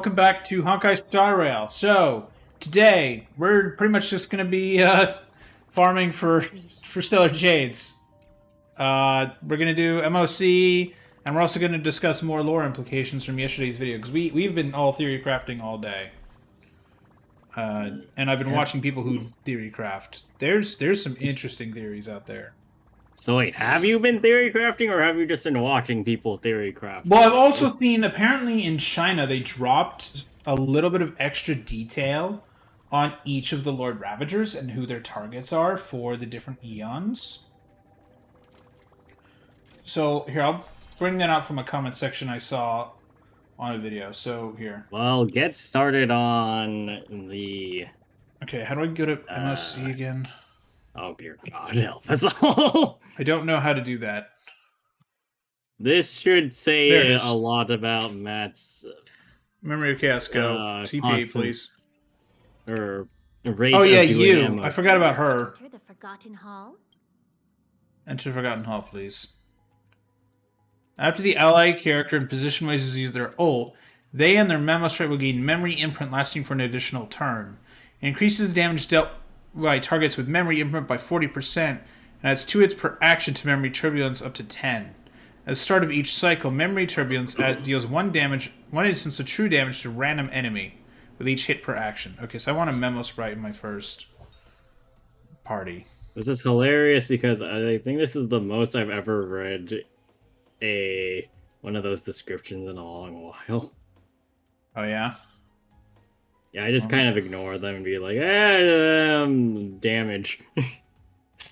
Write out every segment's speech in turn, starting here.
Welcome back to Honkai Star Rail. So today we're pretty much just going to be farming for Stellar Jades. We're going to do MOC, and we're also going to discuss more lore implications from yesterday's video because we've been all theory crafting all day, and I've been watching people who theory craft. There's some interesting theories out there. So wait, have you been theory crafting, or have you just been watching people theory craft? Well, I've also seen, apparently in China, they dropped a little bit of extra detail on each of the Lord Ravagers and who their targets are for the different eons. So, here, I'll bring that out from a comment section I saw on a video. So, here. Well, get started on the... Okay, how do I go to MOC again? Oh dear God, help us all! I don't know how to do that. This should say a lot about Matt's... Memory of Chaos, go. TP, please. Or rate oh yeah, of doing you. ammo. I forgot about her. Enter the Forgotten Hall. Enter the Forgotten Hall, please. After the ally character in position ways use their ult, they and their Memo strike will gain memory imprint lasting for an additional turn. It increases the damage dealt by targets with memory imprint by 40%, and adds 2 hits per action to memory turbulence up to 10. At the start of each cycle, memory turbulence deals 1 instance of true damage to random enemy, with each hit per action. Okay, so I want a Memo Sprite in my first party. This is hilarious because I think this is the most I've ever read one of those descriptions in a long while. Oh yeah? Yeah, I just kind of ignore them and be like, damage.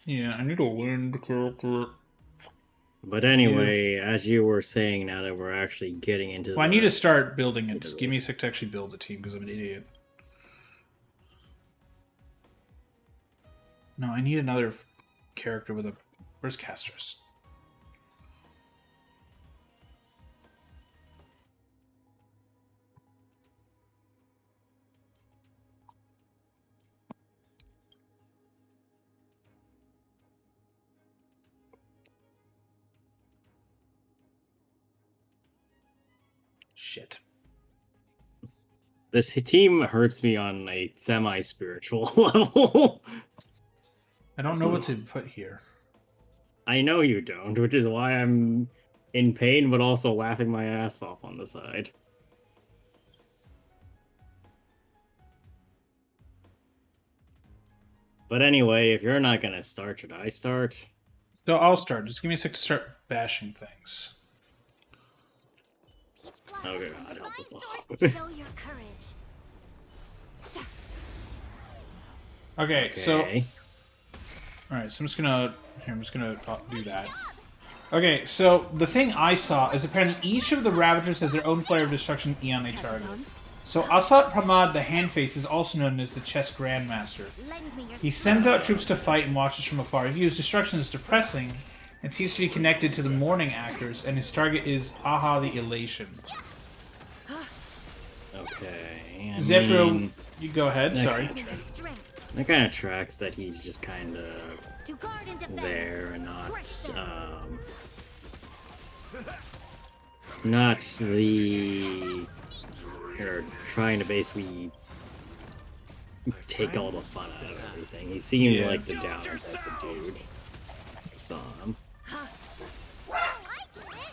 Yeah, I need to learn the character. But anyway, as you were saying, now that we're actually getting into I need to start building it. Give me a sec to actually build the team, because I'm an idiot. No, I need another character with a... Where's Castrus? Shit. This team hurts me on a semi-spiritual level. I don't know what to put here. I know you don't, which is why I'm in pain, but also laughing my ass off on the side. But anyway, if you're not gonna start, should I start? So I'll start. Just give me a sec to start bashing things. Oh God, help us all. Show your courage. Okay, so... Alright, so I'm just gonna do that. Okay, so the thing I saw is apparently each of the Ravagers has their own flare of destruction eon they target. So Asat Pramad the Handface is also known as the Chess Grandmaster. He sends out troops to fight and watches from afar. He views destruction as depressing and seems to be connected to the mourning actors, and his target is Aha the Elation. Okay. Zephyr, you go ahead, sorry. That kind of tracks that he's just kind of there and not the... Or trying to basically take all the fun out of everything. He seemed like the downer type of dude. I saw him.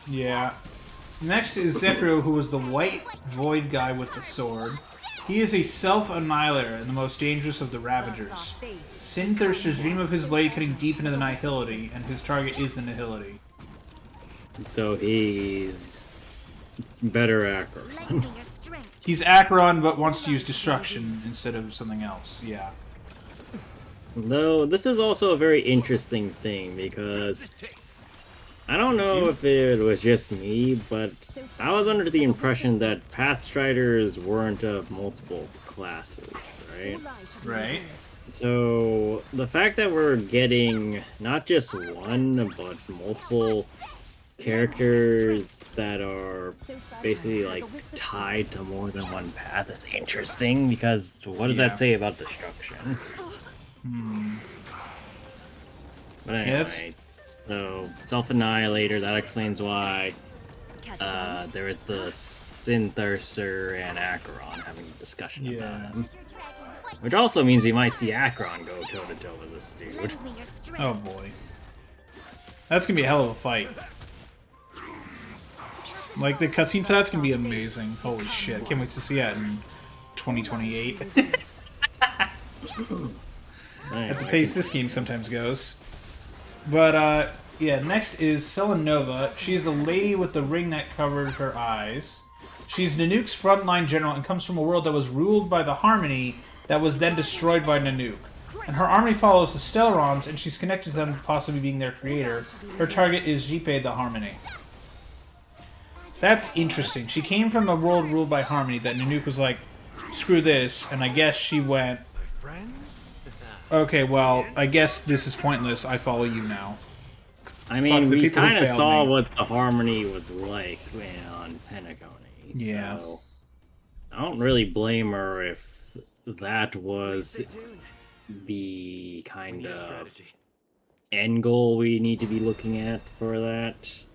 Yeah. Next is Zephyr, who was the white void guy with the sword. He is a self-annihilator and the most dangerous of the Ravagers. Sin-thirsters dream of his blade cutting deep into the nihility, and his target is the nihility. So he's better Acheron. He's Acheron, but wants to use destruction instead of something else, yeah. Though, this is also a very interesting thing, because I don't know if it was just me, but I was under the impression that Pathstriders weren't of multiple classes, right? Right. So, the fact that we're getting not just one, but multiple characters that are basically like tied to more than one path is interesting, because what does that say about destruction? But anyway, so self-annihilator, that explains why there is the Sin Thirster and Acheron having a discussion Yeah. about him. Which also means we might see Acheron go toe-to-toe with this dude. Lend me your strength. Oh boy. That's gonna be a hell of a fight. Like, the cutscene for that's gonna be amazing. Holy shit. Can't wait to see that in 2028. At the pace this game sometimes goes. But, yeah, next is Selenova. She is a lady with the ring that covers her eyes. She's Nanook's frontline general and comes from a world that was ruled by the Harmony that was then destroyed by Nanook. And her army follows the Stellarons, and she's connected to them, possibly being their creator. Her target is Jipe the Harmony. So that's interesting. She came from a world ruled by Harmony that Nanook was like, screw this, and I guess she went, okay, well, I guess this is pointless. I follow you now. I mean, we people who kind of failed saw me. what the Harmony was like on Pentagony. Yeah. So I don't really blame her if that was the kind of end goal we need to be looking at for that.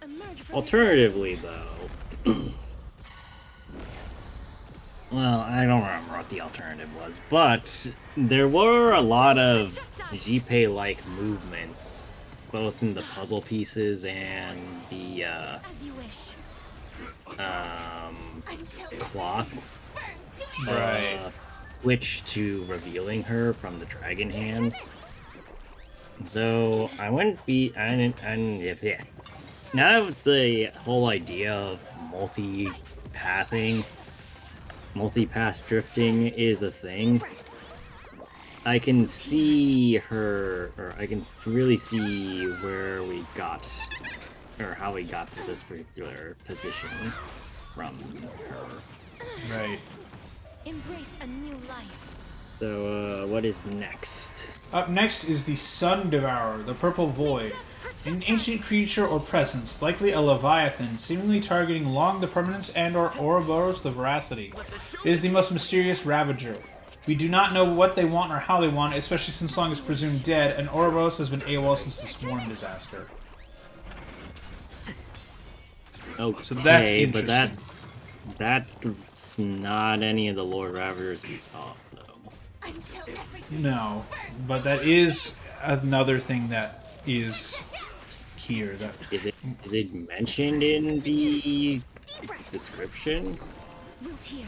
Emerge from Alternatively, though, well, I don't remember what the alternative was, but there were a lot of Jipe-like movements, both in the puzzle pieces and the as you wish. cloth. Right. Switch to revealing her from the dragon hands. So I wouldn't be. Yeah. Now that the whole idea of multi-path drifting is a thing, I can see her, or I can really see where we got, or how we got to this particular position from her. Right. Embrace a new life. So, what is next? Up next is the Sun Devourer, the Purple Void. An ancient creature or presence, likely a Leviathan, seemingly targeting Long the Permanence and or Ouroboros the Veracity. It is the most mysterious Ravager. We do not know what they want or how they want it, especially since Long is presumed dead, and Ouroboros has been AWOL since the Swarm disaster. Okay, So that's but interesting. that's not any of the Lord Ravagers we saw, though. Until everything. No, but that is another thing that is here. That Is it mentioned in the description? Root here.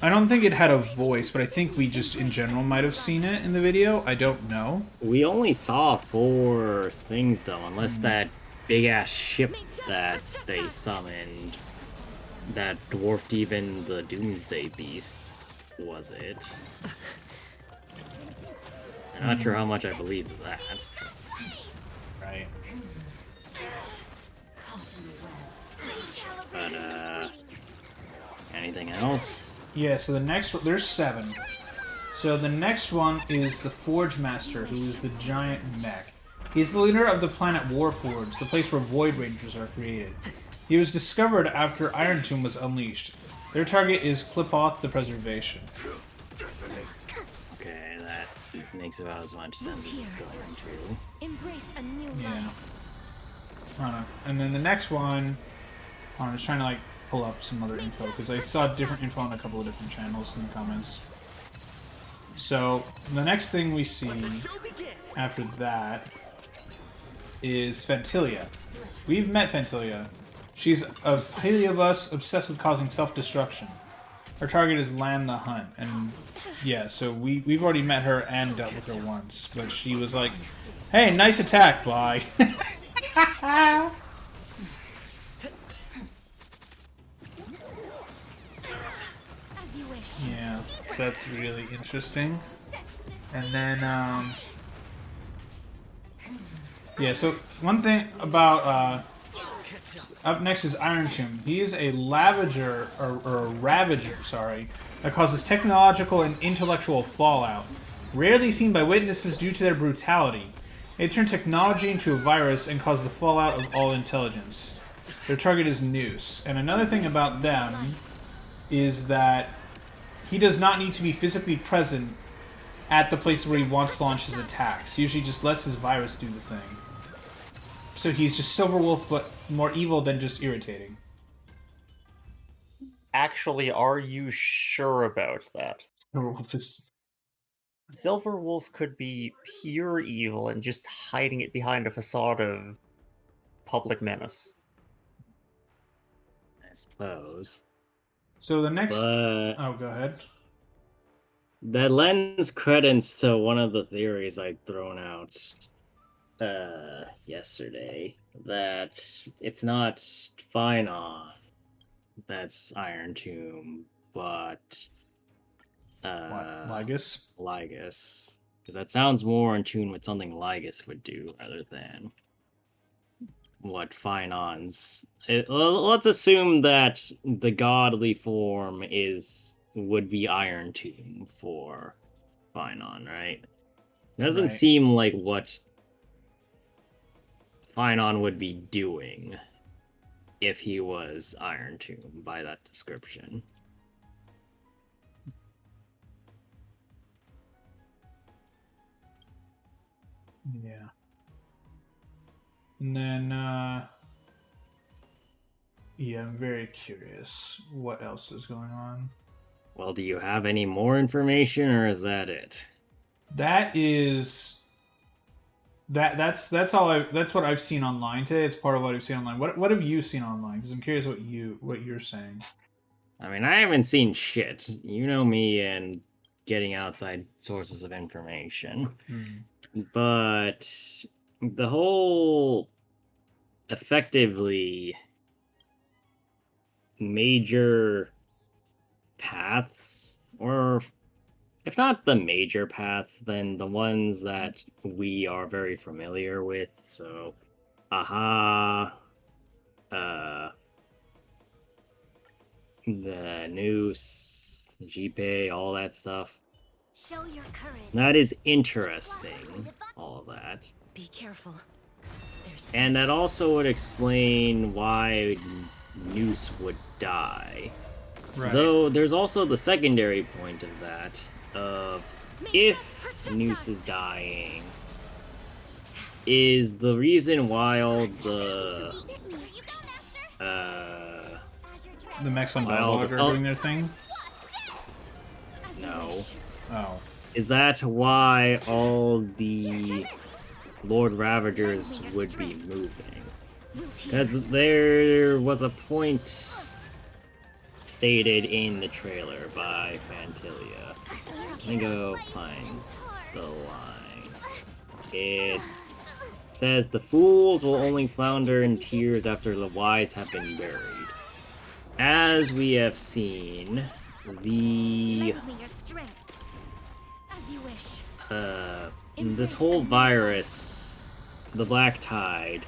I don't think it had a voice, but I think we just in general might have seen it in the video. I don't know. We only saw 4 things, though, unless that big-ass ship that they summoned that dwarfed even the Doomsday Beasts, was it? I'm not sure how much I believe that. Right. But, anything else? Yeah, so the next one, there's 7. So the next one is the Forge Master, who is the giant mech. He's the leader of the planet Warforge, the place where Void Rangers are created. He was discovered after Iron Tomb was unleashed. Their target is Clipoth the Preservation. Okay, that makes about as much sense as it's going to. Embrace a new Yeah. life. I don't know. And then the next one, I'm just trying to like pull up some other info because I saw different info on a couple of different channels in the comments. So the next thing we see after that is Fantilia. We've met Fantilia. She's a Paleobus obsessed with causing self-destruction. Her target is Land the Hunt, and yeah, so we've already met her and dealt with her once, but she was like, "Hey, nice attack, bye." As you wish. Yeah, so that's really interesting. And then, yeah, so one thing about, up next is Iron Tomb. He is a Lavager, or a Ravager, sorry, that causes technological and intellectual fallout. Rarely seen by witnesses due to their brutality. They turn technology into a virus and cause the fallout of all intelligence. Their target is Noose. And another thing about them is that he does not need to be physically present at the place where he wants to launch his attacks. He usually just lets his virus do the thing. So he's just Silverwolf, but more evil than just irritating. Actually, are you sure about that? Silverwolf is. Silverwolf could be pure evil and just hiding it behind a facade of public menace. I suppose. So the next. But Oh, go ahead. that lends credence to one of the theories I'd thrown out yesterday, that it's not Phynon that's Iron Tomb, but Lygus? Lygus. Because that sounds more in tune with something Lygus would do rather than what Phynon's. Let's assume that the godly form would be Iron Tomb for Phynon, right? It doesn't Right. seem like what Phynon would be doing if he was Iron Tomb by that description. Yeah. And then, yeah, I'm very curious what else is going on. Well, do you have any more information, or is that it? That is that's what I've seen online today. It's part of what I've seen online. What have you seen online? Because I'm curious what you're saying. I mean, I haven't seen shit. You know me and getting outside sources of information. But the whole effectively major paths, or if not the major paths, then the ones that we are very familiar with. So, the noose, Jipe, all that stuff. Show your courage. That is interesting, all of that. Be careful. There's And that also would explain why Noose would die. Right. Though there's also the secondary point of that, of if Noose is dying, is the reason why all the The mechs on Well, Belvog the are stel- doing their thing. no. Oh, Is that why all the Lord Ravagers would be moving? Because there was a point stated in the trailer by Fantilia. Let me go find the line. It says the fools will only flounder in tears after the wise have been buried. As we have seen, the Lend me your strength. As you wish. this whole virus, the Black Tide,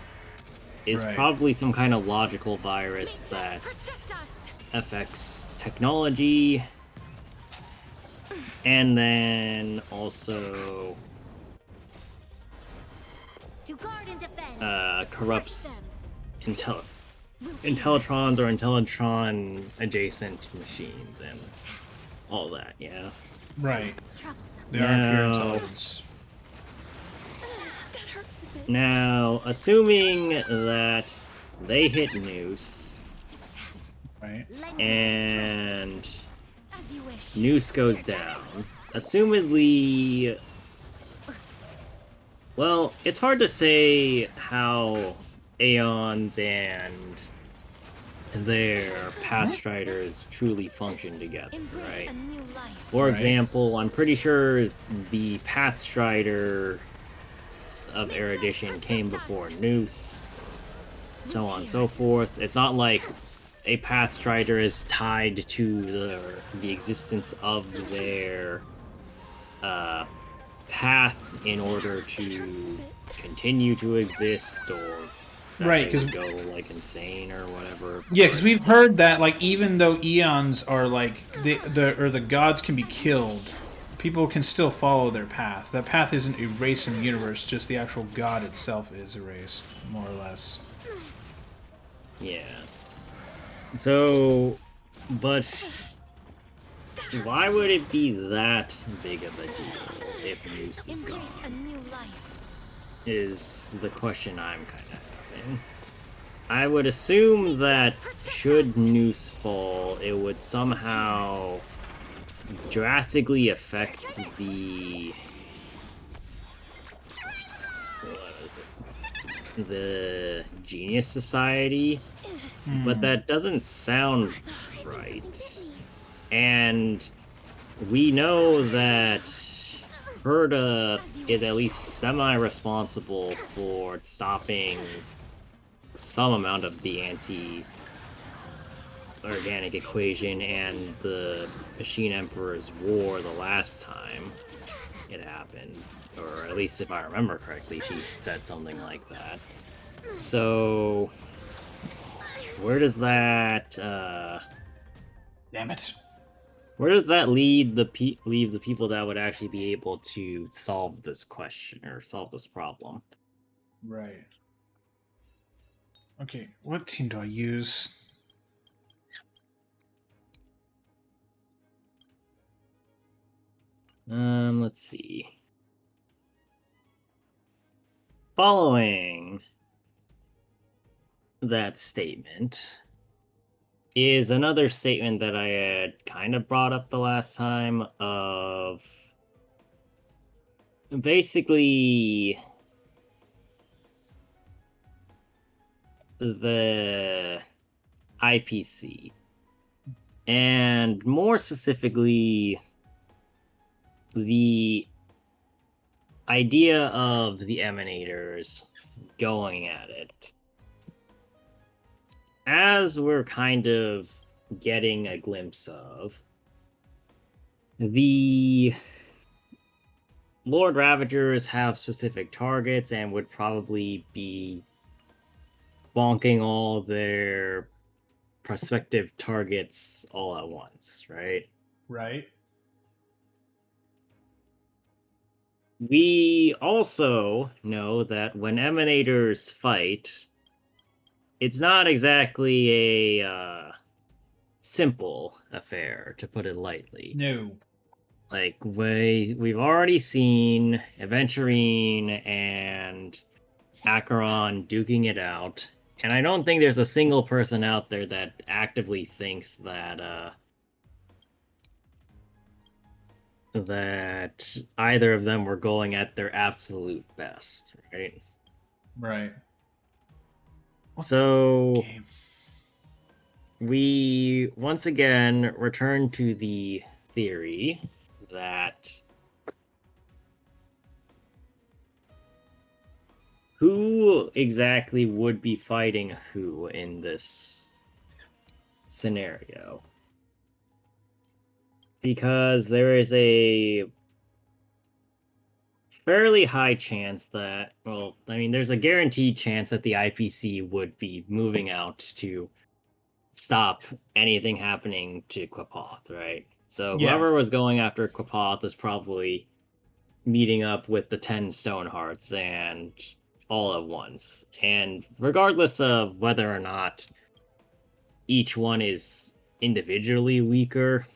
is Right. probably some kind of logical virus that Protect us. affects technology, and then also To guard and defend. corrupts Them. Intellitrons or Intellitron adjacent machines and all that, yeah. right. Troublesome. They are pure No. intelligence. That hurts a bit. Now, assuming that they hit Noose Right. Lend me your and strength. As you wish. Noose goes down, assumedly. Well, it's hard to say how Aeons and their Pathstriders truly function together, Embrace right? a new life. For Right. example, I'm pretty sure the Pathstrider of Erudition came before Noose, so on and so forth. It's not like a Pathstrider is tied to the existence of their path in order to continue to exist, or that Right, they 'cause- would go like insane or whatever. Yeah, because we've heard that like even though eons are like the gods can be killed, people can still follow their path. That path isn't erased in the universe; just the actual god itself is erased, more or less. Yeah. So, but why would it be that big of a deal if Noose is gone? Embrace a new life. Is the question I'm kind of having. I would assume that should Noose fall, it would somehow drastically affect the Genius Society, but that doesn't sound right. And we know that Herta is at least semi-responsible for stopping some amount of the anti-organic equation and the Machine Emperor's War the last time it happened. Or at least if I remember correctly, she said something like that. So, where does that, Damn it. where does that leave the people that would actually be able to solve this question, or solve this problem? Right. Okay, what team do I use? Let's see. Following that statement is another statement that I had kind of brought up the last time of basically the IPC, and more specifically the idea of the Emanators going at it. As we're kind of getting a glimpse of, the Lord Ravagers have specific targets and would probably be bonking all their prospective targets all at once, right? Right. We also know that when Emanators fight, it's not exactly a simple affair, to put it lightly. No. Like, we've already seen Aventurine and Acheron duking it out, and I don't think there's a single person out there that actively thinks that that either of them were going at their absolute best, right? Right. So Game. we once again return to the theory that who exactly would be fighting who in this scenario. Because there is a fairly high chance that, well, I mean, there's a guaranteed chance that the IPC would be moving out to stop anything happening to Quapath, right? So Yeah. whoever was going after Quapath is probably meeting up with the 10 Stonehearts and all at once. And regardless of whether or not each one is individually weaker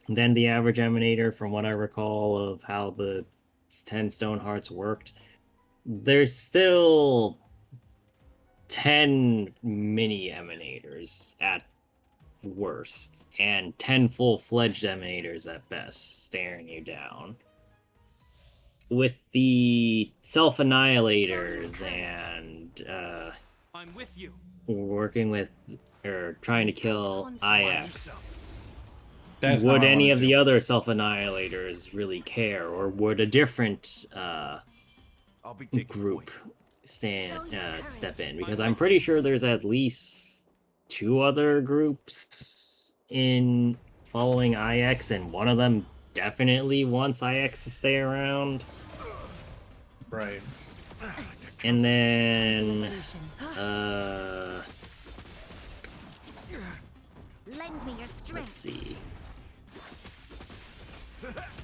than the average Emanator, from what I recall of how the 10 Stonehearts worked, there's still 10 mini Emanators at worst, and 10 full-fledged Emanators at best, staring you down. With the Self-Annihilators and I'm with you. working with, or trying to kill IX, That's not would what I any wanna of do. the other Self-Annihilators really care, or would a different I'll be taking group point. step in? Because I'm pretty sure there's at least 2 other groups in following IX, and one of them definitely wants IX to stay around. Right. And then Lend me your strength. let's see.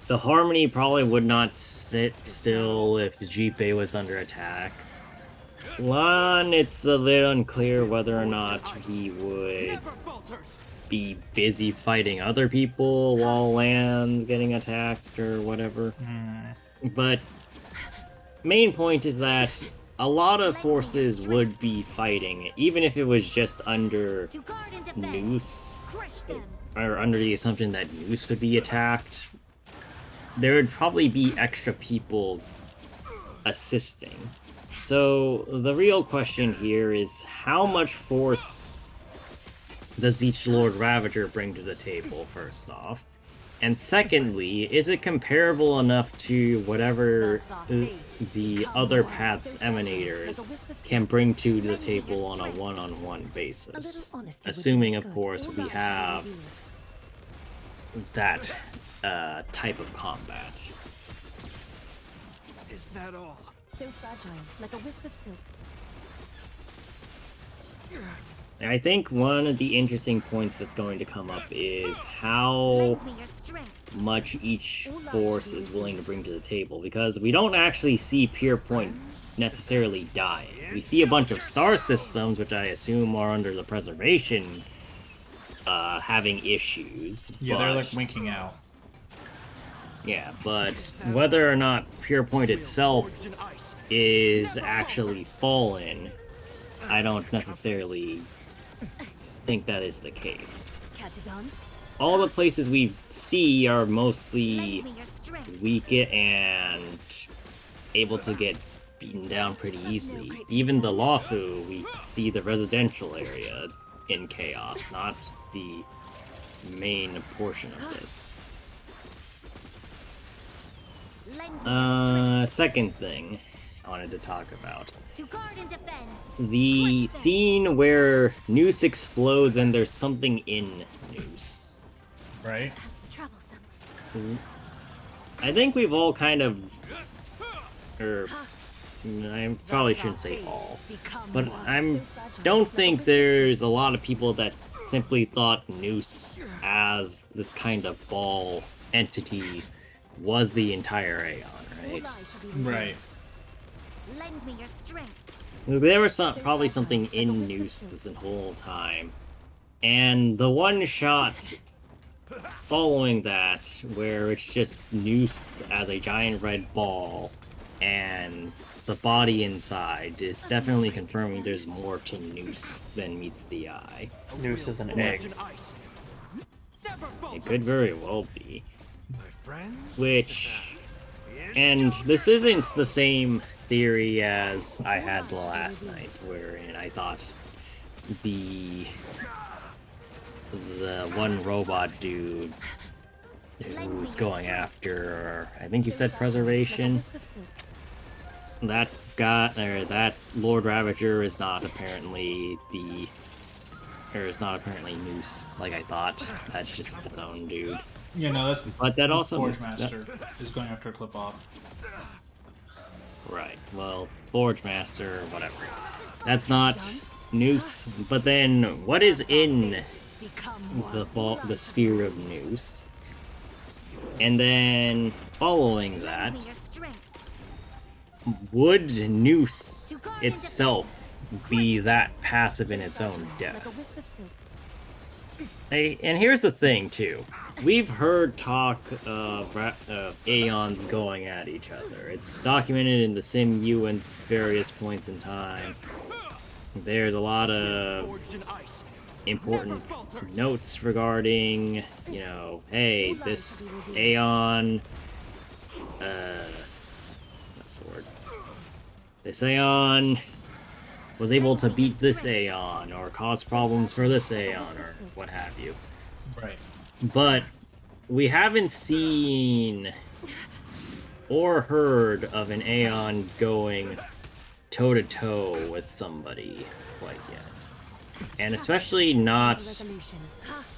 The Harmony probably would not sit still if Jipe was under attack. Lan, it's a bit unclear whether or not he would Never falters. be busy fighting other people while Lan's getting attacked or whatever. But main point is that a lot of forces would be fighting, even if it was just under To guard and defend. Noose, Crush them. or under the assumption that Noose would be attacked. There would probably be extra people assisting. So the real question here is how much force does each Lord Ravager bring to the table, first off? And secondly, is it comparable enough to whatever the other path's emanators can bring to the table on a one-on-one basis? Assuming, of course, we have that type of combat. Is that all? So fragile, like a wisp of silk. I think one of the interesting points that's going to come up is how Lend me your strength. much each force is willing to bring to the table, because we don't actually see Pierpoint necessarily dying. We see a bunch of star systems, which I assume are under the preservation, having issues. Yeah, they're but- like winking out. Yeah, but whether or not Pierpoint itself Forged in ice. is actually fallen, I don't necessarily think that is the case. Catadons. All the places we see are mostly Lend me your strength. weak and able to get beaten down pretty easily. Even the Lawfu, we see the residential area in chaos, not the main portion of this. Lend me your strength. Second thing I wanted to talk about. To guard and defend. The scene where Noose explodes and there's something in Noose. Right? Troublesome. I think we've all kind of... I probably shouldn't say all. But don't think there's a lot of people that simply thought Noose as this kind of ball entity was the entire Aeon, right? Right. Lend me your strength. There was probably something in Noose this whole time. And the one shot following that, where it's just Noose as a giant red ball, and the body inside, is definitely confirming there's more to Noose than meets the eye. Noose is an Forged egg. In ice. Never It falter. could very well be. My friends. Which... And this isn't the same theory as I had last night, wherein I thought the one robot dude who's going after, I think you said preservation, that that Lord Ravager is not apparently Noose, like I thought. That's just his own dude. Yeah, no, that's But that also... Forge Master is going after a clip off. Right, well, Forge Master, whatever. That's not Noose, but then what is in the Spear of Noose? And then, following Lend me that, your strength. would Noose itself be that passive in its own Like a death? wisp of silk. Hey, and here's the thing, too. We've heard talk of Aeons going at each other. It's documented in the SimU and various points in time. There's a lot of Forged in ice. important notes regarding, you know, hey, this Aeon, what's the word? This Aeon was able to beat this Aeon, or cause problems for this Aeon, or what have you. Right. But we haven't seen or heard of an Aeon going toe-to-toe with somebody quite yet. And especially not Resolution.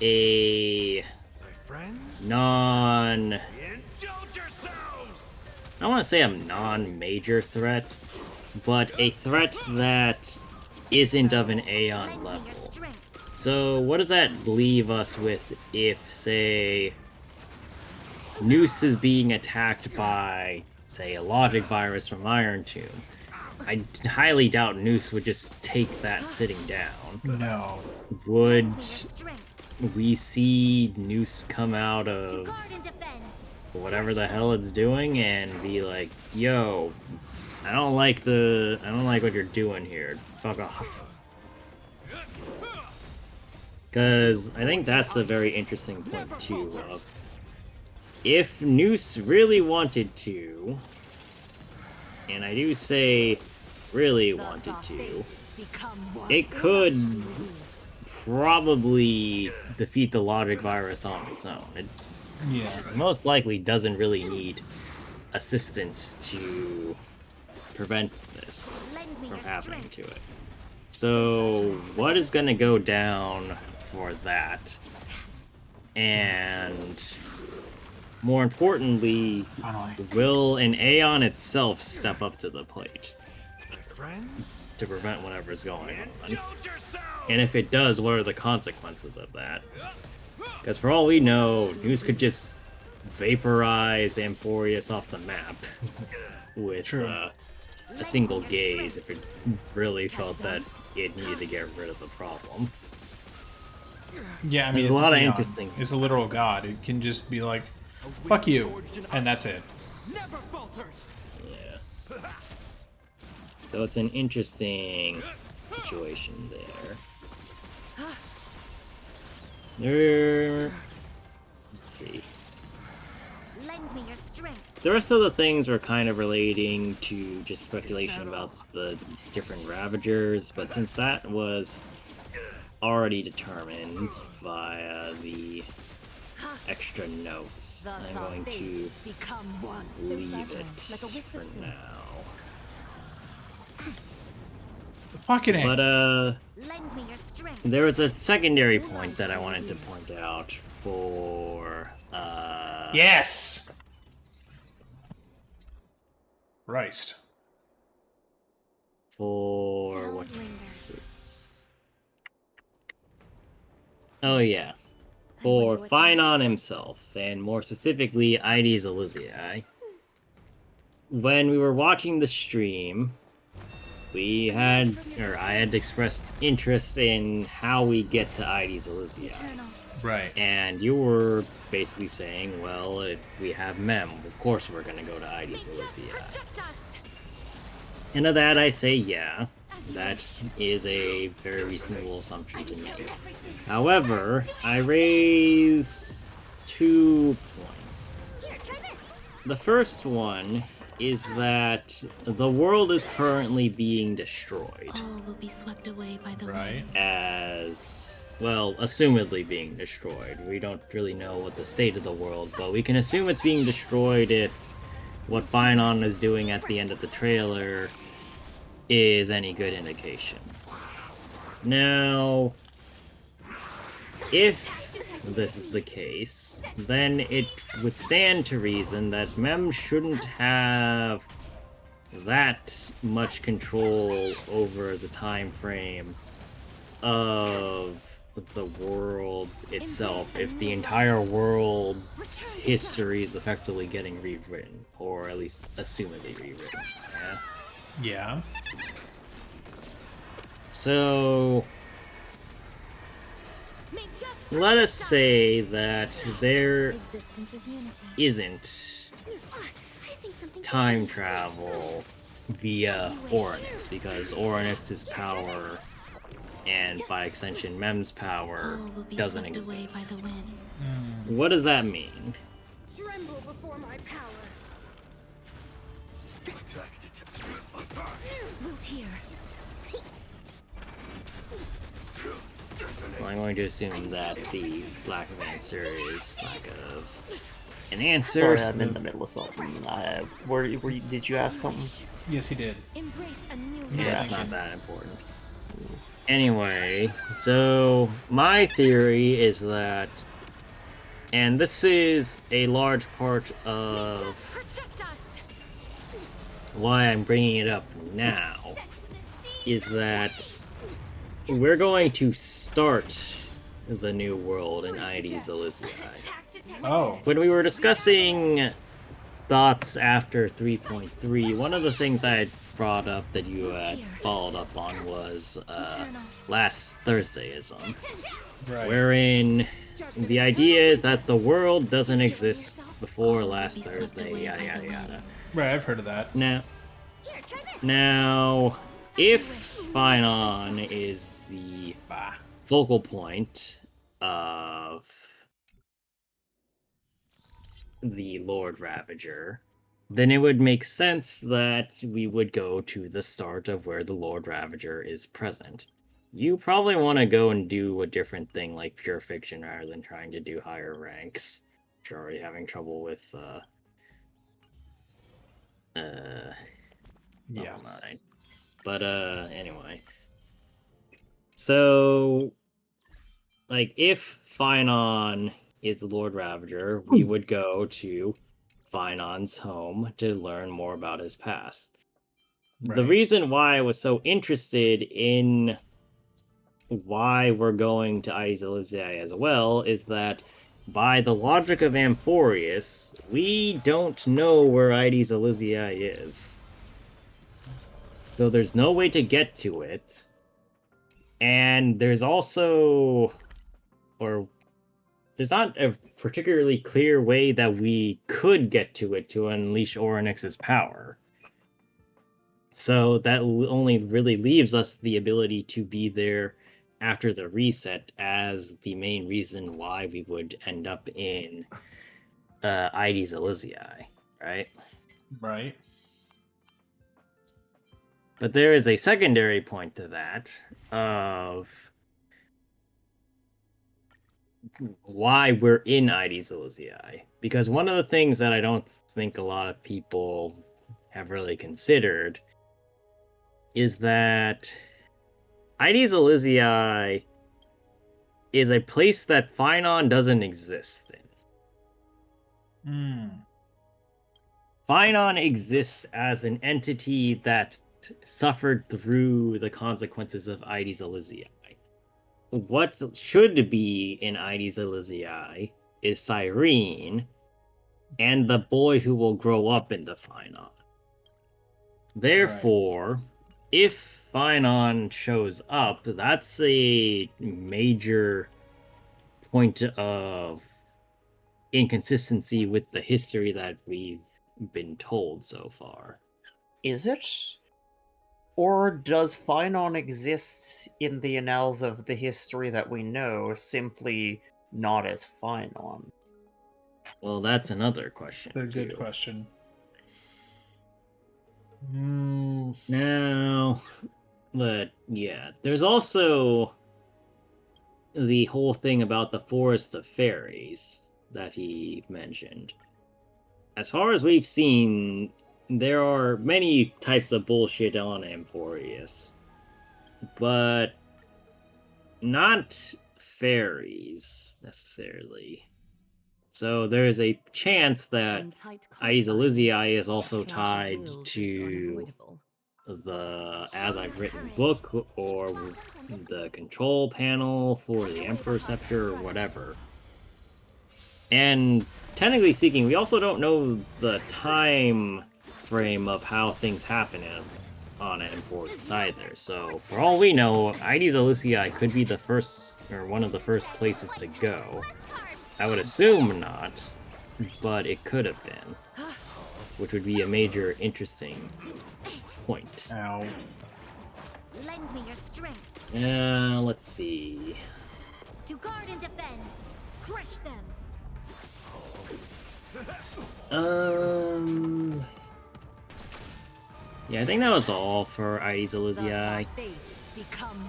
a My friends. non... Indulge yourselves. I don't want to say a non-major threat, but a threat that isn't of an Aeon Lend me your level. strength. So what does that leave us with if, say, Noose is being attacked by, say, a logic virus from Iron Tomb? I highly doubt Noose would just take that sitting down. No. Would Lend me your strength. we see Noose come out To of guard and defend. whatever the hell it's doing and be like, yo, I don't like what you're doing here. Fuck off. Because I think that's a very interesting point too. Of if Noose really wanted to, and I do say really wanted to, it could probably defeat the logic virus on its own. It Yeah. most likely doesn't really need assistance to prevent this Lend me from your happening strength. to it. So, what is gonna go down for that? And more importantly, Finally. will an Aeon itself step up to the plate My friends? to prevent whatever's going on? Indulge yourselves! And if it does, what are the consequences of that? Because for all we know, Noose could just vaporize Amphorius off the map with True. a single gaze if it really felt that it needed to get rid of the problem. Yeah, I mean, There's a it's lot of beyond. interesting- It's a literal god. It can just be like, fuck you, and that's it. Never falters! Yeah. So it's an interesting situation there. Let's see. Lend me your strength. The rest of the things were kind of relating to just speculation about the different Ravagers, but since that was already determined via the extra notes, I'm going to leave it for now. Fucking A. But, Lend me your strength. there was a secondary point that I wanted to point out for, Yes! Christ. for Sound what lingers. it's... Oh yeah, for Finon himself, and more specifically, Ides Elysiae. When we were watching the stream, I had expressed interest in how we get to Ides Elysiae. Eternal. Right. And you were basically saying, well, we have Mem, of course we're gonna go to Ides Elysiae. Protect us. And to that I say, yeah, that is a very reasonable assumption to make. However, I raise 2 points. Here, try this. The first one is that the world is currently being destroyed. All will be swept away by the Right. wind. As, well, assumedly being destroyed. We don't really know what the state of the world, but we can assume it's being destroyed if what Finon is doing at the end of the trailer is any good indication. Now, if this is the case, then it would stand to reason that Mem shouldn't have that much control over the time frame of the world itself if the entire world's history is effectively getting rewritten, or at least assumedly rewritten. Yeah. Yeah. So May just let us protect say that there Existence is unity. isn't us. I think something time travel via Oryx, because Oryx's power, and by extension Mem's power, All will be doesn't swept away by exist. the wind. What does that mean? tremble before my power. Root here. Well, I'm going to assume that the lack of answer is lack of an answer. Sorry, I'm in the middle of something. Did you ask something? Yes, he did. Embrace a new Yeah, life. it's not that important. Anyway, so my theory is that, and this is a large part of Protect us. why I'm bringing it up now, is that we're going to start the new world in Ides Elysiae. Oh. When we were discussing thoughts after 3.3, one of the things I had brought up that you had followed up on was last Thursdayism, Right. wherein the idea is that the world doesn't exist before last Thursday, yada yada yada. Right, I've heard of that. Here, try this. Now, if Finon is the Bah. focal point of the Lord Ravager, then it would make sense that we would go to the start of where the Lord Ravager is present. You probably want to go and do a different thing like pure fiction rather than trying to do higher ranks. You're already having trouble with Yeah. level 9. But anyway. So like if Finon is the Lord Ravager, we would go to Finon's home to learn more about his past. The Right. reason why I was so interested in why we're going to Aes Elysiae as well is that by the logic of Amphorius, we don't know where Aes Elysiae is. So there's no way to get to it. And there's also... or there's not a particularly clear way that we could get to it to unleash Orynyx's power. So that only really leaves us the ability to be there after the reset as the main reason why we would end up in Aes Elysiae, right? Right. But there is a secondary point to that of why we're in Aes Elysiae. Because one of the things that I don't think a lot of people have really considered is that Aes Elysiae is a place that Finon doesn't exist in. Finon exists as an entity that suffered through the consequences of Aes Elysiae. What should be in Aes Elysiae is Cyrene and the boy who will grow up into Finon. Therefore, if Finon shows up, that's a major point of inconsistency with the history that we've been told so far. Is it? Or does Finon exist in the annals of the history that we know, simply not as Finon? Well, that's another question. A good too. question. Now, but yeah, there's also the whole thing about the Forest of Fairies that he mentioned. As far as we've seen, there are many types of bullshit on Amphorius, but not fairies necessarily. So there's a chance that Aes Elysiae is also tied to the As I've Written book or the control panel for the Emperor Scepter or whatever. And technically speaking, we also don't know the time frame of how things happen on Amphorius either. So for all we know, Aes Elysiae could be the first or one of the first places to go. I would assume not, but it could have been, which would be a major interesting point. Ow. Lend me your strength Let's see. to guard and defend. Crush them. Yeah, I think that was all for Aes Elysiae.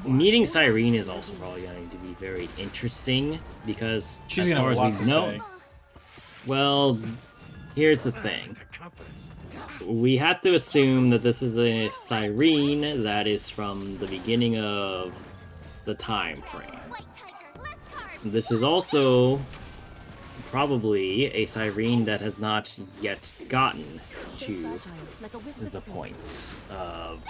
Meeting Cyrene is also probably going to be very interesting because She's as gonna far have a lot as to we know, say. well, here's the thing. We have to assume that this is a Cyrene that is from the beginning of the time frame. White tiger, less carbs. This is also probably a Cyrene that has not yet gotten to the points of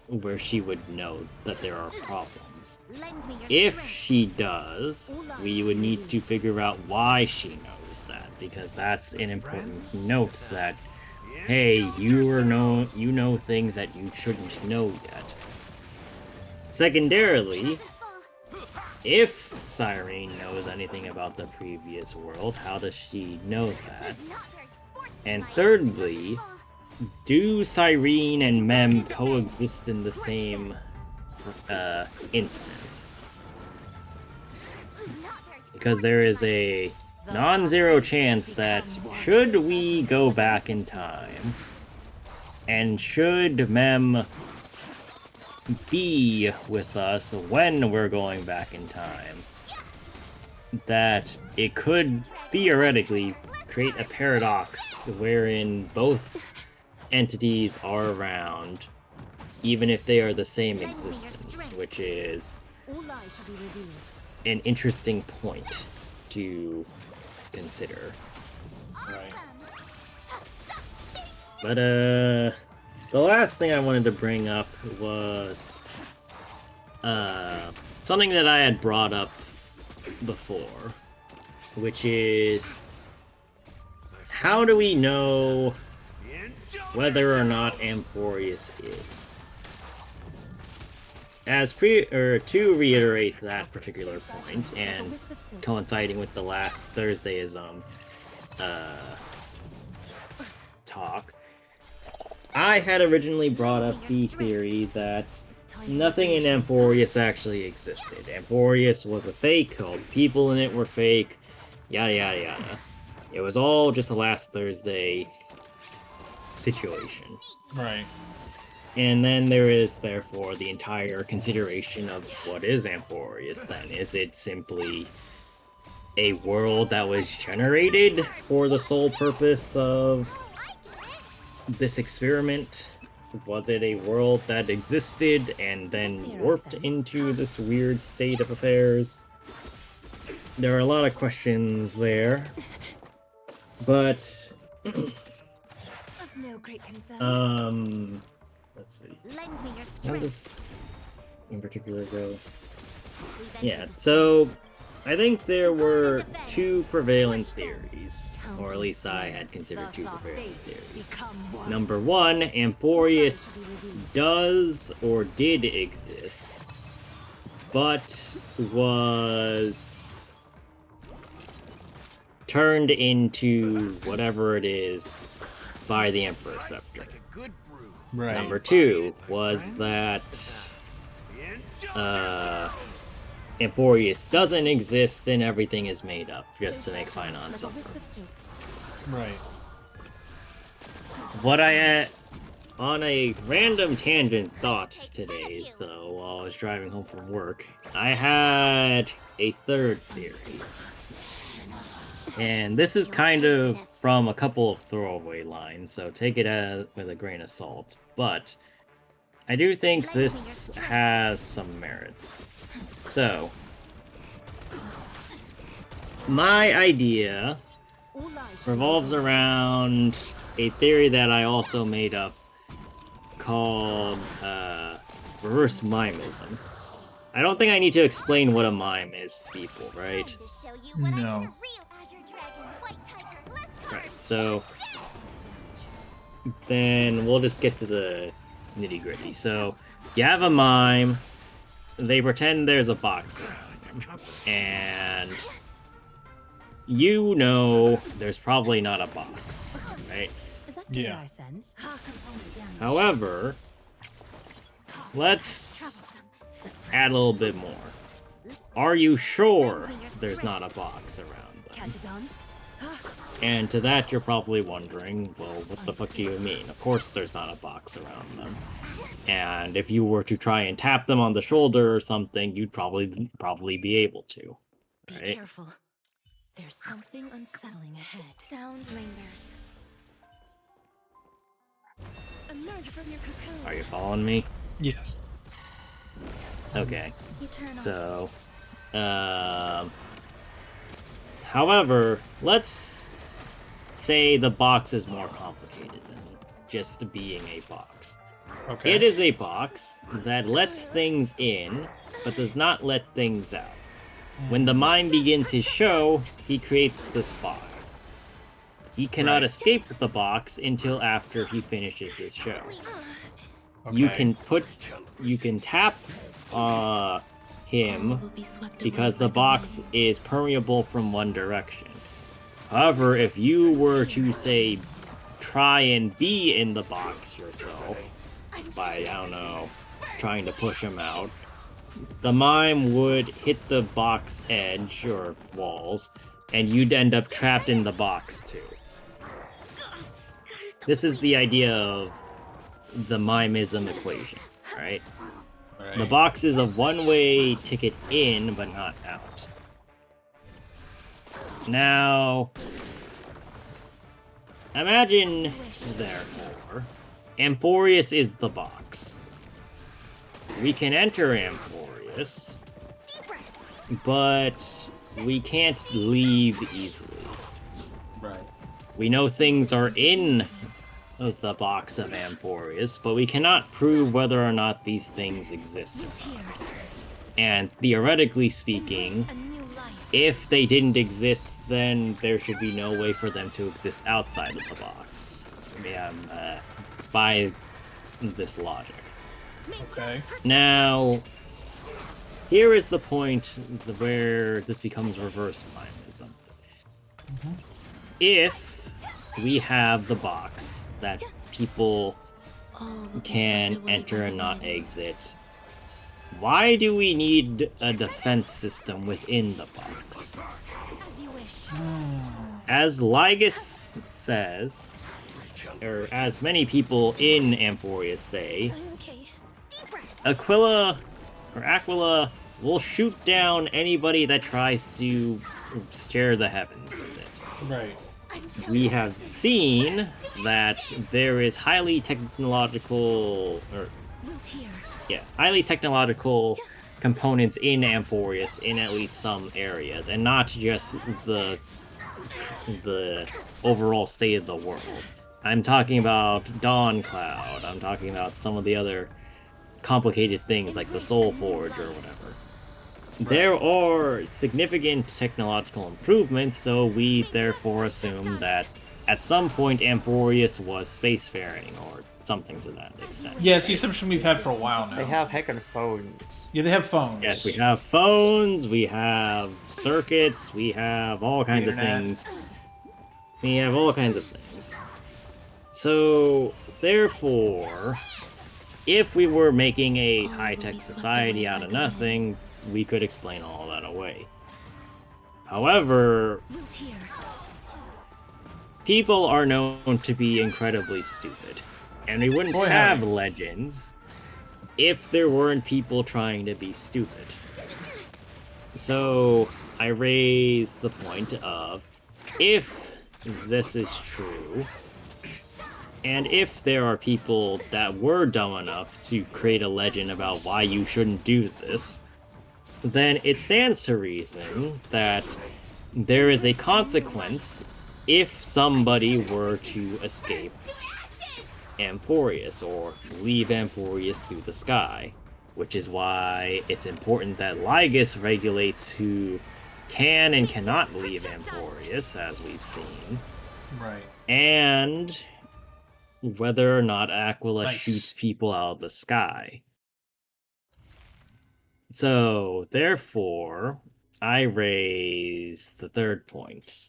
where she would know that there are problems. Lend me your If strength. she does, we would need to figure out why she knows that, because that's an important note that, hey, you know things that you shouldn't know yet. Secondarily, if Cyrene knows anything about the previous world, how does she know that? Not very sportsmanlike. And thirdly, do Cyrene and Mem coexist in the same instance? Because there is a non-zero chance that should we go back in time, and should Mem be with us when we're going back in time, that it could theoretically create a paradox wherein both entities are around, even if they are the same existence, which is All lies shall be revealed. an interesting point to consider. Right. But the last thing I wanted to bring up was something that I had brought up before, which is, how do we know whether or not Amphorius is? To reiterate that particular point, and coinciding with the last Thursdayism talk, I had originally brought up the theory that nothing in Amphorius actually existed. Amphorius was a fake, all the people in it were fake, yada yada yada. It was all just a last Thursday situation. Right. And then there is, therefore, the entire consideration of what is Amphorius then. Is it simply a world that was generated for the sole purpose of this experiment? Was it a world that existed and then warped into this weird state of affairs? There are a lot of questions there. But Of no great concern. let's see. Lend me your How strength. does in particular go? We've Yeah, entered the so I think there were two prevalent theories, or at least I had considered two prevalent theories. Number one, Amphorius does or did exist, but was turned into whatever it is by the Emperor Scepter. Like a good brew. Right. Number two was that Amphorius doesn't exist and everything is made up just to make finance up. Right. What I on a random tangent thought today, though, while I was driving home from work, I had a third theory. And this is kind of from a couple of throwaway lines, so take it with a grain of salt. But I do think this has some merits. So, my idea revolves around a theory that I also made up called reverse Mime-Mism. I don't think I need to explain what a mime is to people, right? To show you what I No. can real Azure Dragon, White Tiger, less Right, so then we'll just get to the nitty-gritty. So, you have a mime, they pretend there's a box around them, and you know there's probably not a box, right? Is that Yeah. I sense? However, let's add a little bit more. Are you sure there's not a box around them? Can't dance? And to that, you're probably wondering, well, what the fuck do you mean? Of course there's not a box around them. And if you were to try and tap them on the shoulder or something, you'd probably be able to. Be Right? careful. There's something unsettling ahead. Sound lingers. Emerge from your cocoon. Are you following me? Yes. Okay. You turn on. So, however, let's say the box is more complicated than just being a box. Okay. It is a box that lets things in, but does not let things out. When the mime begins his show, he creates this box. He cannot Right. escape the box until after he finishes his show. Okay. You can tap him Will be swept because away the by box wind. is permeable from one direction. However, if you were to say try and be in the box yourself by, I don't know, trying to push him out, the mime would hit the box edge or walls, and you'd end up trapped in the box too. This is the idea of the Mime-Mism equation, right? The box is a one-way ticket in, but not out. Now, imagine, therefore, Amphorius is the box. We can enter Amphorius, but we can't leave easily. Right. We know things are in the box of Amphorius, but we cannot prove whether or not these things exist. And theoretically speaking, if they didn't exist, then there should be no way for them to exist outside of the box. By this logic. Okay. Now, here is the point where this becomes reverse Mime-Mism. If we have the box that people can enter and not exit, why do we need a defense system within the box? As you wish. As Lygus says, or as many people in Amphorius say, Okay. Deep breath. Aquila will shoot down anybody that tries to share the heavens with it. Right. We have seen that there is highly technological components in Amphorius in at least some areas, and not just the overall state of the world. I'm talking about Dawn Cloud. I'm talking about some of the other complicated things like the Soul Forge or whatever. There are significant technological improvements, so we therefore assume that at some point Amphorius was spacefaring or something to that extent. Yeah, it's the assumption we've had for a while now. They have heckin' phones. Yeah, they have phones. Yes, we have phones, we have circuits, we have all kinds of Internet. things. We have all kinds of things. So, therefore, if we were making a high-tech society out of nothing, we could explain all that away. However, people are known to be incredibly stupid, and we wouldn't Boy, have howdy. legends if there weren't people trying to be stupid. So, I raise the point of, if this is true, and if there are people that were dumb enough to create a legend about why you shouldn't do this, then it stands to reason that there is a consequence if somebody were to escape Amphorius or leave Amphorius through the sky, which is why it's important that Lygus regulates who can and cannot leave Amphorius, as we've seen, Right. and whether or not Aquila Nice. shoots people out of the sky. So, therefore, I raise the third point.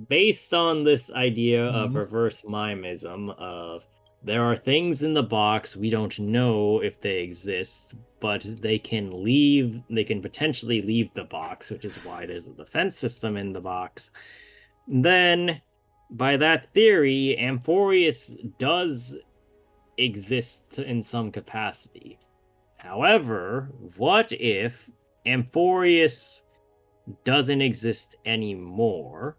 Based on this idea of reverse Mime-Mism, of there are things in the box we don't know if they exist, but they can potentially leave the box, which is why there's a defense system in the box, then, by that theory, Amphorius does exist in some capacity. However, what if Amphorius doesn't exist anymore,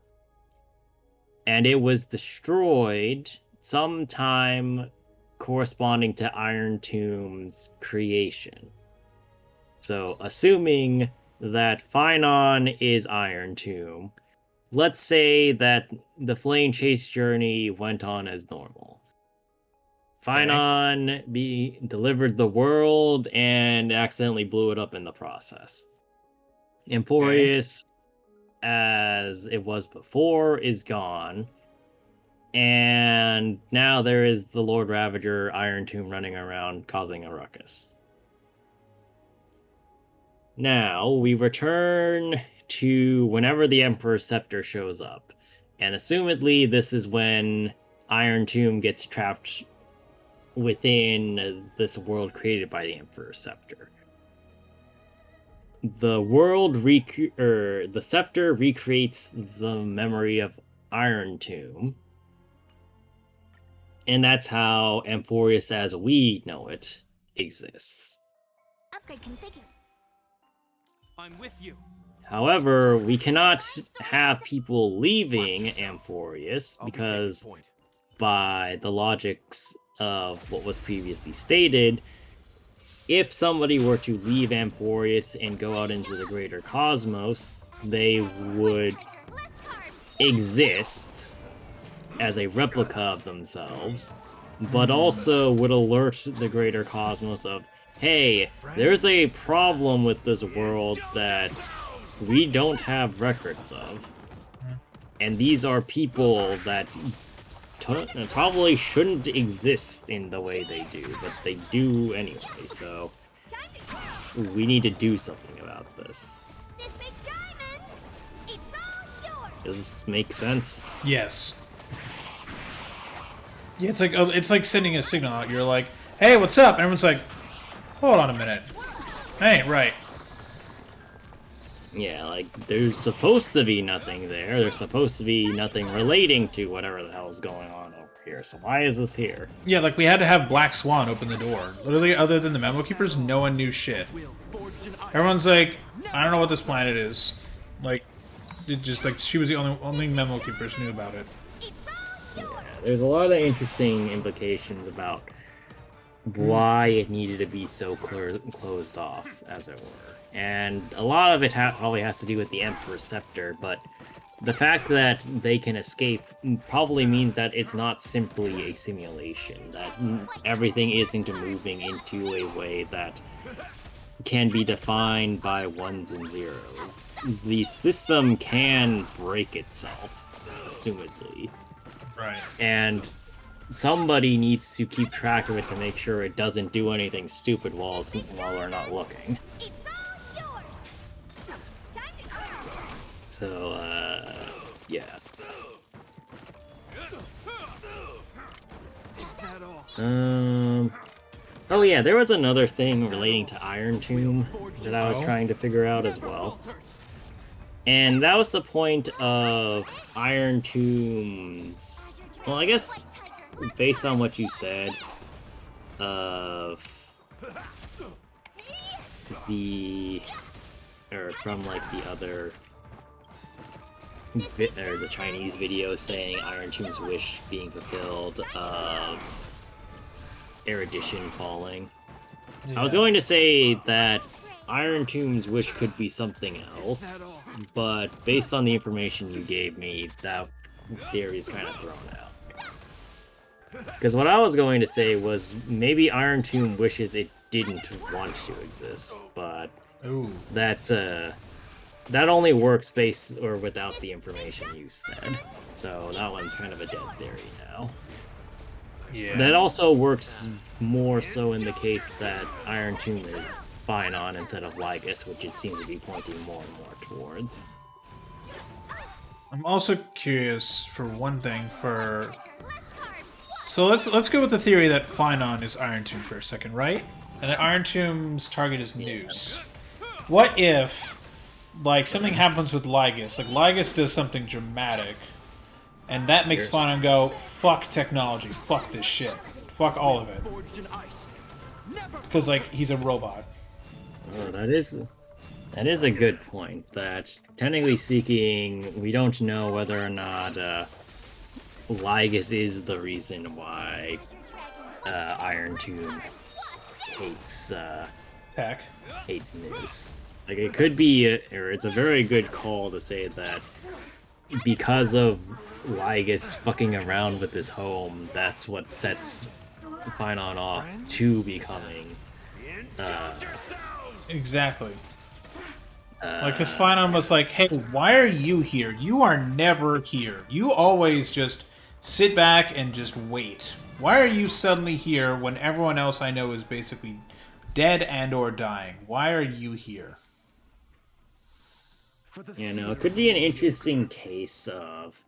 and it was destroyed sometime corresponding to Iron Tomb's creation? So, assuming that Phynon is Iron Tomb, let's say that the Flame Chase journey went on as normal. Phynon delivered the world and accidentally blew it up in the process. Amphorius, as it was before, is gone. And now there is the Lord Ravager Iron Tomb running around causing a ruckus. Now, we return to whenever the Emperor's Scepter shows up. And assumedly, this is when Iron Tomb gets trapped within this world created by the Emperor's Scepter. The the scepter recreates the memory of Iron Tomb, and that's how Amphorius as we know it exists. Upgrade configured. I'm with you. However, we cannot have people leaving Amphorius I'll be because, taking point. by the logics of what was previously stated, if somebody were to leave Amphorius and go out into the greater cosmos, they would exist as a replica of themselves, but also would alert the greater cosmos of, hey, there's a problem with this world that we don't have records of. And these are people that probably shouldn't exist in the way they do, but they do anyway, so we need to do something about this. This big diamond, it's all yours. Does this make sense? Yes. Yeah, it's like sending a signal out. You're like, "Hey, what's up?" And everyone's like, "Hold on a minute. Hey, right." Yeah, like, there's supposed to be nothing there. There's supposed to be nothing relating to whatever the hell is going on over here. So why is this here? Yeah, like we had to have Black Swan open the door. Literally, other than the Memo Keepers, no one knew shit. Will forged in ice. Everyone's like, "I don't know what this planet is." Like, it just like she was the only Memo Keepers knew about it. Yeah, there's a lot of interesting implications about why it needed to be so closed off, as it were. And a lot of it probably has to do with the Emperor's Scepter, but the fact that they can escape probably means that it's not simply a simulation, that everything isn't moving into a way that can be defined by ones and zeros. The system can break itself, assumedly. Right. And somebody needs to keep track of it to make sure it doesn't do anything stupid while we're not looking. It's all yours. Time to turn. So, yeah. Is that all? Oh yeah, there was another thing relating to Iron Tomb that I was Oh. trying to figure out as well. Falters. And that was the point of Iron Tomb's... Well, I guess, based on what you said, of from like the other or the Chinese video saying Iron Tomb's wish being fulfilled of erudition falling. I was going to say that Iron Tomb's wish could be something else, but based on the information you gave me, that theory is kind of thrown out. Because what I was going to say was maybe Iron Tomb wishes it didn't want to exist, but Ooh. that only works based or without the information you said. So that one's kind of a dead theory now. Yeah. That also works more so in the case that Iron Tomb is Phynon instead of Lygus, which it seems to be pointing more and more towards. I'm also curious for one thing for. So let's go with the theory that Phynon is Iron Tomb for a second, right? And that Iron Tomb's target is Noose. What if, like, something happens with Lygus? Like, Lygus does something dramatic, and that makes Phynon go, fuck technology, fuck this shit, fuck all of it. Forged in ice. Never. Because, like, he's a robot. Oh, that is a good point. That, technically speaking, we don't know whether or not Lygus is the reason why Iron Tomb hates Tech. hates Noose. Like, it could be, or it's a very good call to say that because of Lygus fucking around with his home, that's what sets Phynon off to becoming Exactly. Like, because Phynon was like, hey, why are you here? You are never here. You always just sit back and just wait. Why are you suddenly here when everyone else I know is basically dead and or dying? Why are you here? For the You know, it could be an interesting case of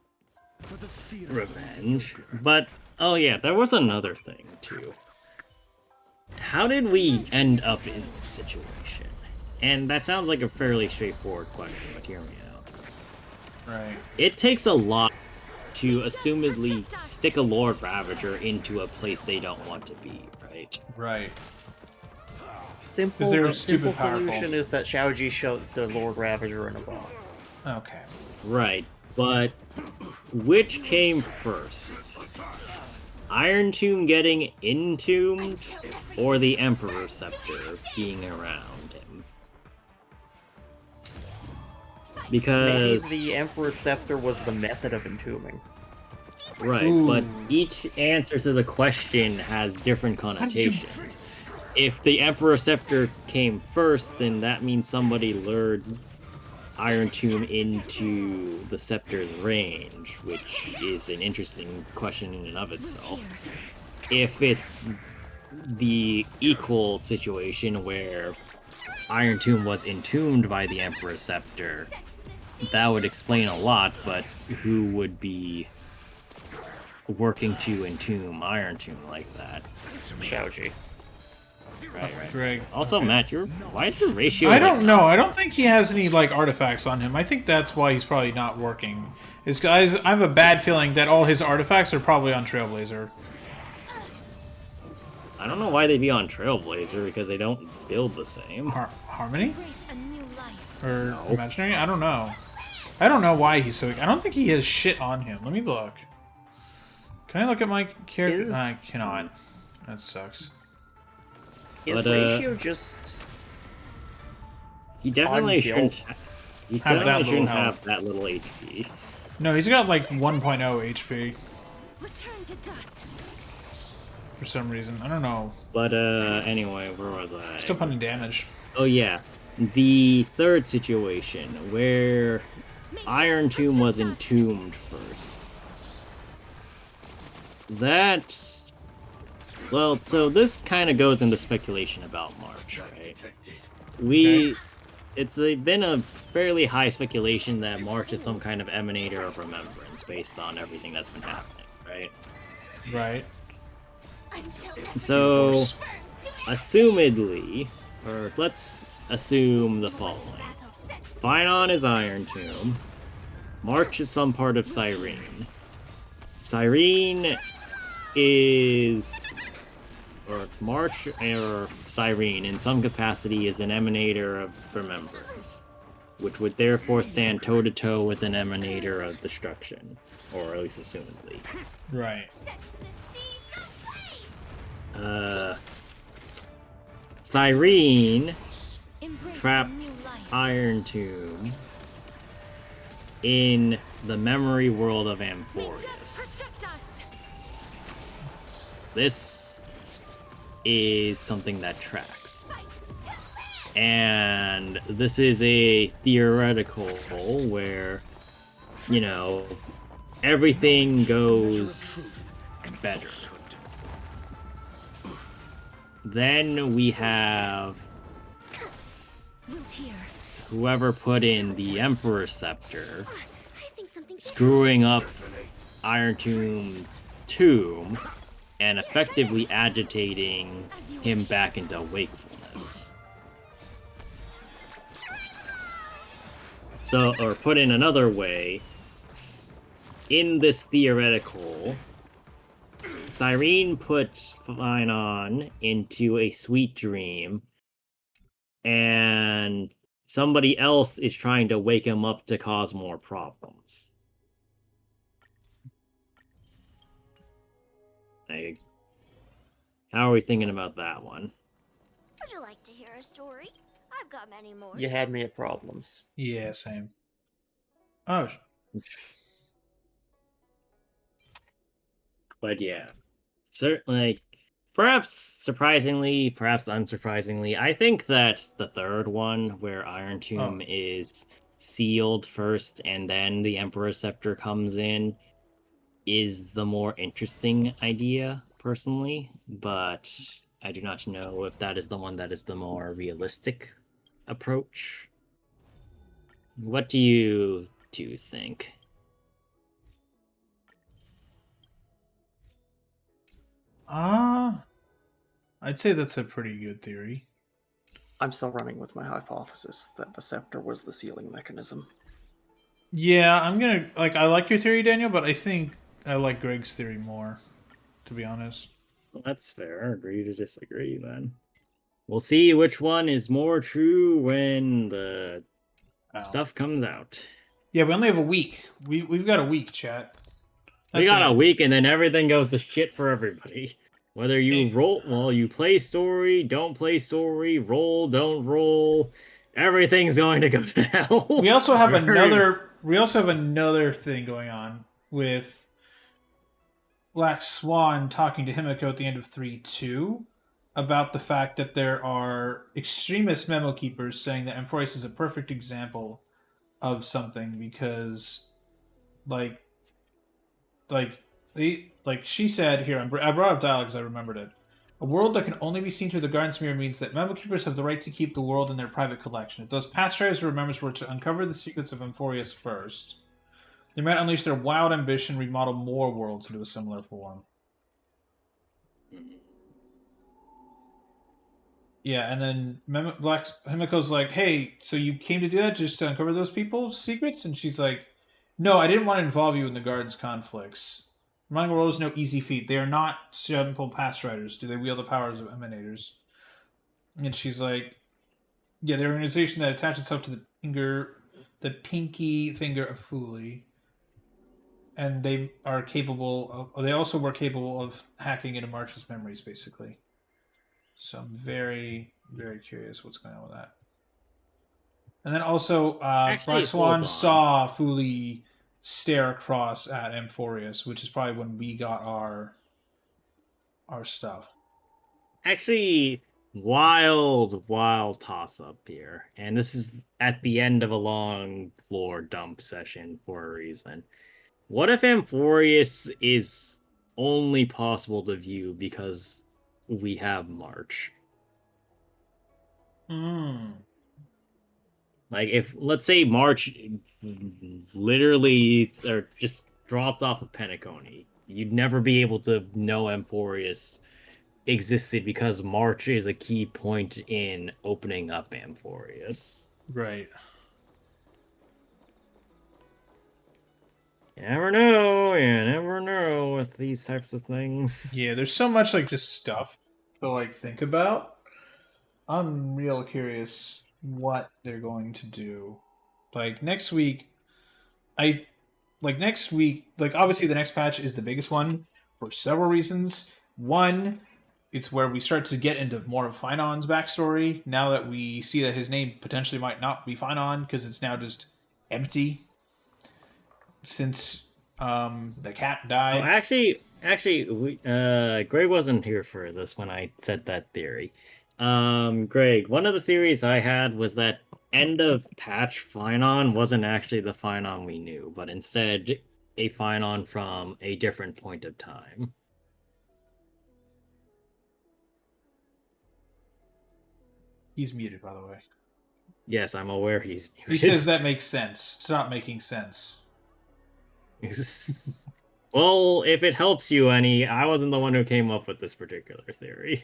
For the fear of revenge. But, oh yeah, there was another thing, too. How did we end up in this situation? And that sounds like a fairly straightforward question, but hear me out. Right. It takes a lot to assumedly stick a Lord Ravager into a place they don't want to be, right? Right. Simple, they were the simple stupid powerful. solution is that Xiaoji shoved the Lord Ravager in a box. Okay. Right, but which came first? Iron Tomb getting entombed, or the Emperor Scepter being around him? Maybe Because, the Emperor's Scepter was the method of entombing. right, Ooh. but each answer to the question has different connotations. If the Emperor Scepter came first, then that means somebody lured Iron Tomb into the Scepter's range, which is an interesting question in and of itself. If it's the equal situation where Iron Tomb was entombed by the Emperor Scepter, that would explain a lot, but who would be working to entomb Iron Tomb like that? Xiaoji. Right. Greg. Also, okay. Matt, why is your ratio? I like- don't know. I don't think he has any like artifacts on him. I think that's why he's probably not working. Is guys, I have a bad feeling that all his artifacts are probably on Trailblazer. I don't know why they'd be on Trailblazer because they don't build the same. Harmony Embrace a new life. or No. Imaginary? I don't know. I don't know why he's so. I don't think he has shit on him. Let me look. Can I look at my character? Is- I cannot. That sucks. Is But, Ratio just... He definitely Unbuilt. shouldn't. He Have that definitely little shouldn't health. have that little HP. No, he's got like 1.0 HP Return to dust. for some reason. I don't know. But anyway, where was I? Still putting damage. Oh yeah, the third situation where Iron Tomb was entombed first. That's well, so this kind of goes into speculation about March, right? It's been a fairly high speculation that March is some kind of emanator of remembrance based on everything that's been happening, right? Right. So, assumedly, or let's assume the following. Phynon is Iron Tomb. March is some part of Cyrene. Cyrene is... or March or Cyrene in some capacity is an emanator of remembrance, which would therefore stand toe-to-toe with an emanator of destruction, or at least assumedly. Right. Cyrene Embrace a new traps life. Iron Tomb in the memory world of Amphorius. Protect us. This is something that tracks. And this is a theoretical where, you know, everything goes better. Then we have Wilt here. whoever put in the Emperor Scepter I think something screwing up Iron Tomb's tomb and effectively agitating him back into wakefulness. So, or put in another way, in this theoretical, Cyrene put Phynon into a sweet dream, and somebody else is trying to wake him up to cause more problems. How are we thinking about that one? Would you like to hear a story? I've got many more. You had me at problems. Yeah, same. Oh, But yeah, certainly, perhaps surprisingly, perhaps unsurprisingly, I think that the third one, where Iron Tomb is sealed first and then the Emperor Scepter comes in, is the more interesting idea, personally. But I do not know if that is the one that is the more realistic approach. What do you two think? I'd say that's a pretty good theory. I'm still running with my hypothesis that the scepter was the sealing mechanism. Yeah, I'm gonna I like your theory, Daniel, but I think I like Greg's theory more, to be honest. Well, that's fair. Agree to disagree then. We'll see which one is more true when the stuff comes out. Yeah, we only have a week. We've got a week, chat. We got a week, and then everything goes to shit for everybody. Whether you you play story, don't play story, roll, don't roll, everything's going to go to hell. We also have another thing going on with Black Swan talking to Himiko at the end of 3-2 about the fact that there are extremist memo keepers saying that Emphorius is a perfect example of something because, she said here. I brought up dialogue because I remembered it. A world that can only be seen through the Guardian's Mirror means that memo keepers have the right to keep the world in their private collection. If those past traders who remembers were to uncover the secrets of Emphorius first, they might unleash their wild ambition, remodel more worlds into a similar form. Yeah, and then Himiko's like, hey, so you came to do that just to uncover those people's secrets? And she's like, no, I didn't want to involve you in the Guards' conflicts. Reminding the world is no easy feat. They are not simple past riders. Do they wield the powers of emanators? And she's like, yeah, they're an organization that attaches itself to the pinky finger of Fuli. And they are capable of, they also were capable of hacking into March's memories, basically. So I'm very, very curious what's going on with that. And then also, Black Swan saw Fuli stare across at Emphorius, which is probably when we got our stuff. Actually, wild toss-up here. And this is at the end of a long lore dump session for a reason. What if Emphorius is only possible to view because we have March? Like, if, let's say, March literally or just dropped off of Penacony, you'd never be able to know Emphorius existed because March is a key point in opening up Emphorius. Right. You never know with these types of things. Yeah, there's so much, just stuff to, think about. I'm real curious what they're going to do. Next week, obviously the next patch is the biggest one for several reasons. One, it's where we start to get into more of Finon's backstory, now that we see that his name potentially might not be Finon, because it's now just empty since the cat died. Oh, actually, Greg wasn't here for this when I said that theory. Greg, one of the theories I had was that end of patch Finon wasn't actually the Finon we knew, but instead a Finon from a different point of time. He's muted, by the way. Yes, I'm aware he's muted. He says that makes sense. Stop making sense. Well, if it helps you any, I wasn't the one who came up with this particular theory.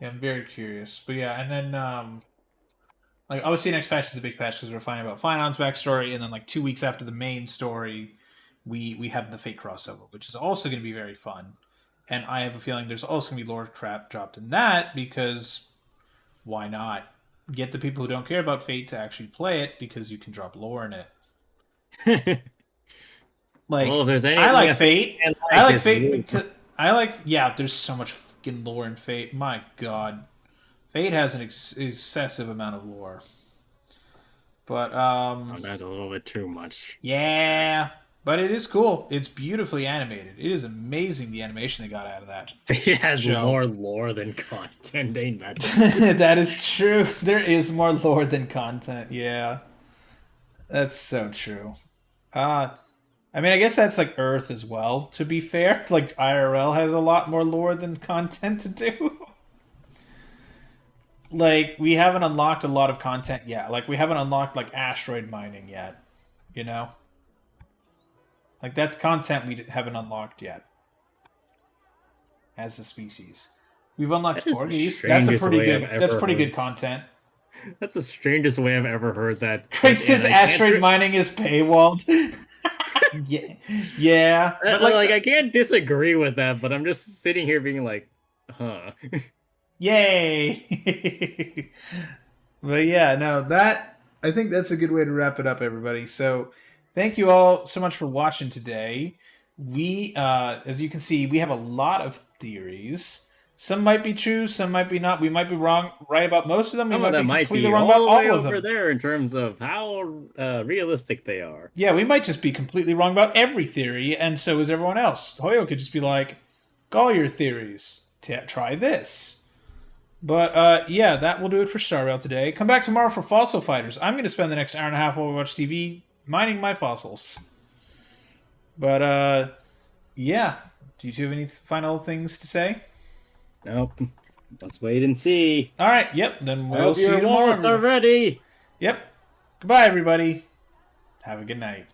Yeah, I'm very curious. But yeah, and then obviously next patch is the big patch because we're finding about Finon's backstory, and then 2 weeks after the main story, we have the Fate crossover, which is also going to be very fun. And I have a feeling there's also going to be lore crap dropped in that, because why not? Get the people who don't care about Fate to actually play it, because you can drop lore in it. Well, if there's any, I like Fate. I like Fate because there's so much fucking lore in Fate. My god. Fate has an excessive amount of lore. But that's a little bit too much. Yeah, but it is cool. It's beautifully animated. It is amazing the animation they got out of that. It has more lore than content, ain't that? That is true. There is more lore than content. Yeah, that's so true. I mean, I guess that's Earth as well, to be fair. IRL has a lot more lore than content to do. We haven't unlocked a lot of content yet. We haven't unlocked, asteroid mining yet. You know? That's content we haven't unlocked yet. as a species. We've unlocked That is the corgis. That's a strangest pretty way good. I've That's ever pretty heard. good content. That's the strangest way I've ever heard that. Craig says And I can't asteroid mining is paywalled. Yeah, yeah, but like, I can't disagree with that, but I'm just sitting here being like, huh. yay! But yeah, no, that I think that's a good way to wrap it up, everybody. So, thank you all so much for watching today. We, as you can see, we have a lot of theories. Some might be true, some might be not. We might be right about most of them. We Some might of them be might completely be wrong all about the way all of over them. there in terms of how realistic they are. Yeah, we might just be completely wrong about every theory, and so is everyone else. Hoyo could just be like, all your theories. Try this. But yeah, that will do it for Star Rail today. Come back tomorrow for Fossil Fighters. I'm going to spend the next hour and a half while we watch TV mining my fossils. But yeah, do you two have any final things to say? Nope. Let's wait and see. All right, yep. Then I we'll hope see you your tomorrow. wallets are ready. Yep. Goodbye, everybody. Have a good night.